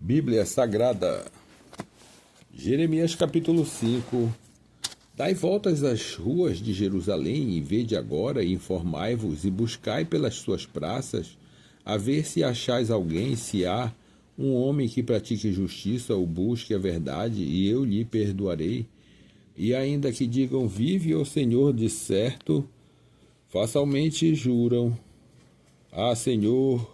Bíblia Sagrada, Jeremias capítulo 5. Dai voltas às ruas de Jerusalém, e vede agora, e informai-vos, e buscai pelas suas praças, a ver se achais alguém, se há um homem que pratique justiça ou busque a verdade, e eu lhe perdoarei. E ainda que digam, vive o Senhor, de certo, fatalmente juram, Senhor,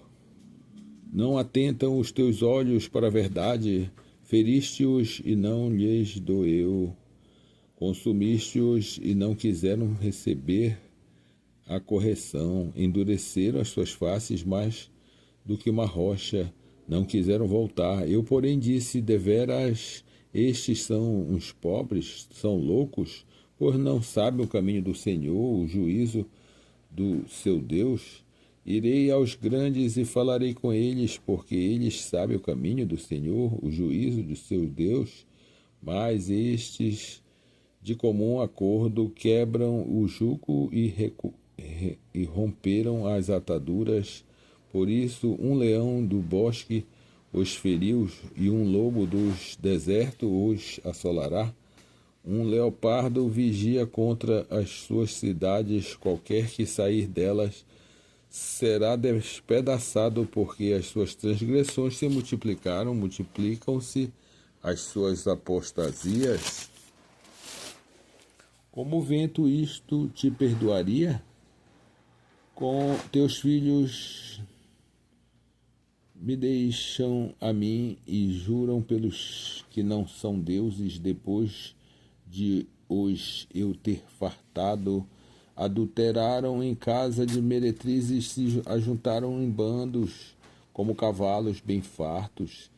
não atentam os teus olhos para a verdade, feriste-os e não lhes doeu, consumiste-os e não quiseram receber a correção, endureceram as suas faces mais do que uma rocha, não quiseram voltar. Eu, porém, disse, deveras, estes são uns pobres, são loucos, pois não sabem o caminho do Senhor, o juízo do seu Deus. Irei aos grandes e falarei com eles, porque eles sabem o caminho do Senhor, o juízo do seu Deus. Mas estes, de comum acordo, quebram o jugo e romperam as ataduras. Por isso, um leão do bosque os feriu, e um lobo dos desertos os assolará. Um leopardo vigia contra as suas cidades, qualquer que sair delas será despedaçado, porque as suas transgressões se multiplicaram, multiplicam-se as suas apostasias. Como o vento isto te perdoaria? Com teus filhos me deixam a mim e juram pelos que não são deuses, depois de os eu ter fartado, adulteraram em casa de meretrizes, se ajuntaram em bandos, como cavalos bem fartos,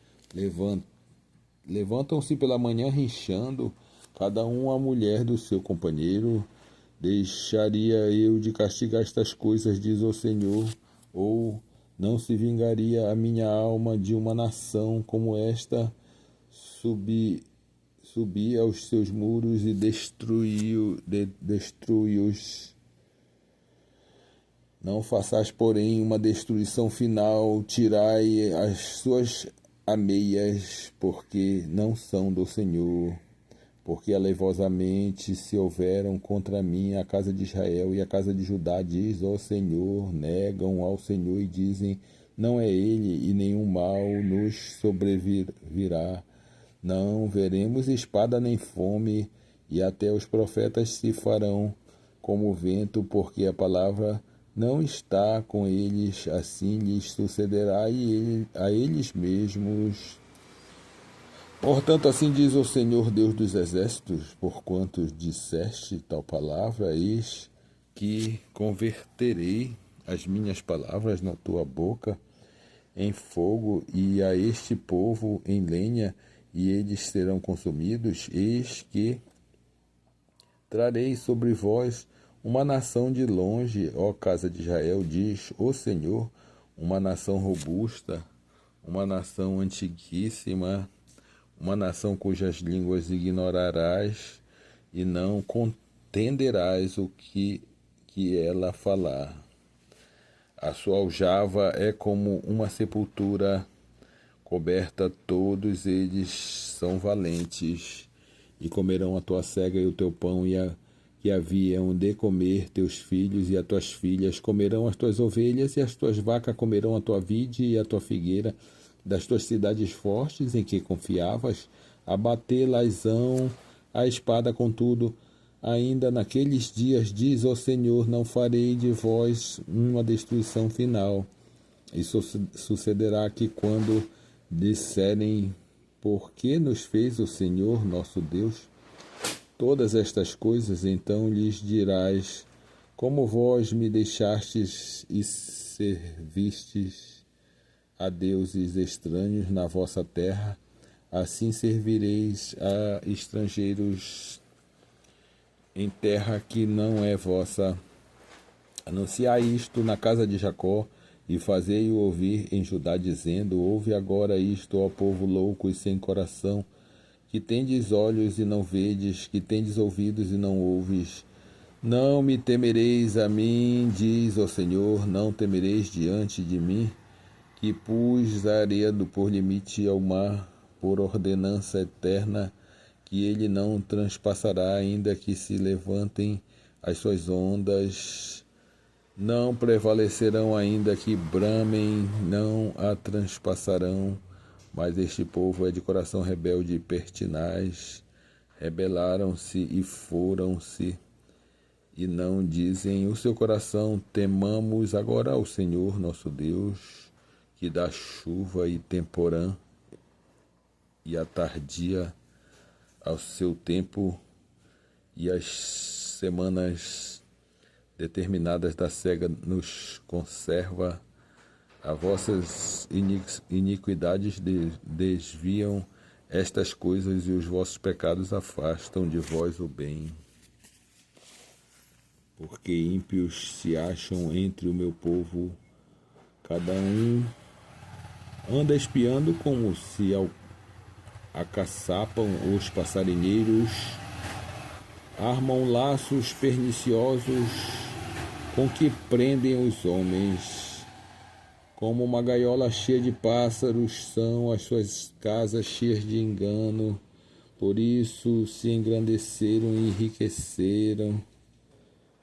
levantam-se pela manhã rinchando, cada um a mulher do seu companheiro. Deixaria eu de castigar estas coisas, diz o Senhor, ou não se vingaria a minha alma de uma nação como esta? Subi aos seus muros e destruiu-os. Não façais, porém, uma destruição final, tirai as suas ameias, porque não são do Senhor. Porque alevosamente se houveram contra mim a casa de Israel e a casa de Judá, diz ó Senhor, negam ao Senhor e dizem, não é ele, e nenhum mal nos sobrevirá. Não veremos espada nem fome, e até os profetas se farão como o vento, porque a palavra não está com eles, assim lhes sucederá e a eles mesmos. Portanto, assim diz o Senhor Deus dos exércitos, porquanto disseste tal palavra, eis que converterei as minhas palavras na tua boca em fogo, e a este povo em lenha, e eles serão consumidos. Eis que trarei sobre vós uma nação de longe, ó casa de Israel, diz o Senhor, uma nação robusta, uma nação antiguíssima, uma nação cujas línguas ignorarás e não contenderás o que ela falar. A sua aljava é como uma sepultura coberta, todos eles são valentes, e comerão a tua cega e o teu pão, que haviam de comer teus filhos e as tuas filhas, comerão as tuas ovelhas, e as tuas vacas comerão a tua vide e a tua figueira, das tuas cidades fortes em que confiavas, abatê-las-ão a espada. Contudo, ainda naqueles dias, diz o Senhor, não farei de vós uma destruição final. Isso sucederá que quando disserem, por que nos fez o Senhor nosso Deus todas estas coisas, então lhes dirás, como vós me deixastes e servistes a deuses estranhos na vossa terra, assim servireis a estrangeiros em terra que não é vossa. Anunciai isto na casa de Jacó, e fazei-o ouvir em Judá, dizendo, ouve agora isto, ó povo louco e sem coração, que tendes olhos e não vedes, que tendes ouvidos e não ouves. Não me temereis a mim, diz o Senhor, não temereis diante de mim, que pus a areia por limite ao mar, por ordenança eterna, que ele não transpassará, ainda que se levantem as suas ondas, não prevalecerão, ainda que bramem, não a transpassarão. Mas este povo é de coração rebelde e pertinaz, rebelaram-se e foram-se, e não dizem o seu coração: temamos agora ao Senhor nosso Deus, que dá chuva e temporã, e a tardia ao seu tempo, e as semanas determinadas da cega nos conserva. As vossas iniquidades desviam estas coisas, e os vossos pecados afastam de vós o bem. Porque ímpios se acham entre o meu povo, cada um anda espiando como se acaçapam os passarinheiros, armam laços perniciosos com que prendem os homens. Como uma gaiola cheia de pássaros são as suas casas cheias de engano, por isso se engrandeceram e enriqueceram,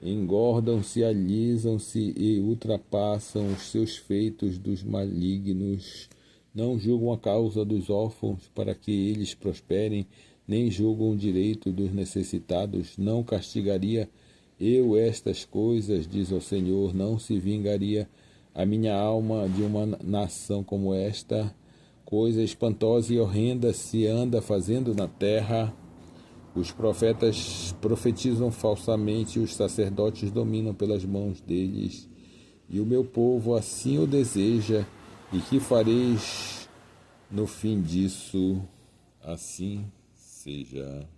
engordam-se, alisam-se e ultrapassam os seus feitos dos malignos. Não julgam a causa dos órfãos para que eles prosperem, nem julgam o direito dos necessitados. Não castigaria eu estas coisas, diz o Senhor, não se vingaria a minha alma de uma nação como esta? Coisa espantosa e horrenda se anda fazendo na terra. Os profetas profetizam falsamente, os sacerdotes dominam pelas mãos deles, e o meu povo assim o deseja. E que fareis no fim disso? Assim seja.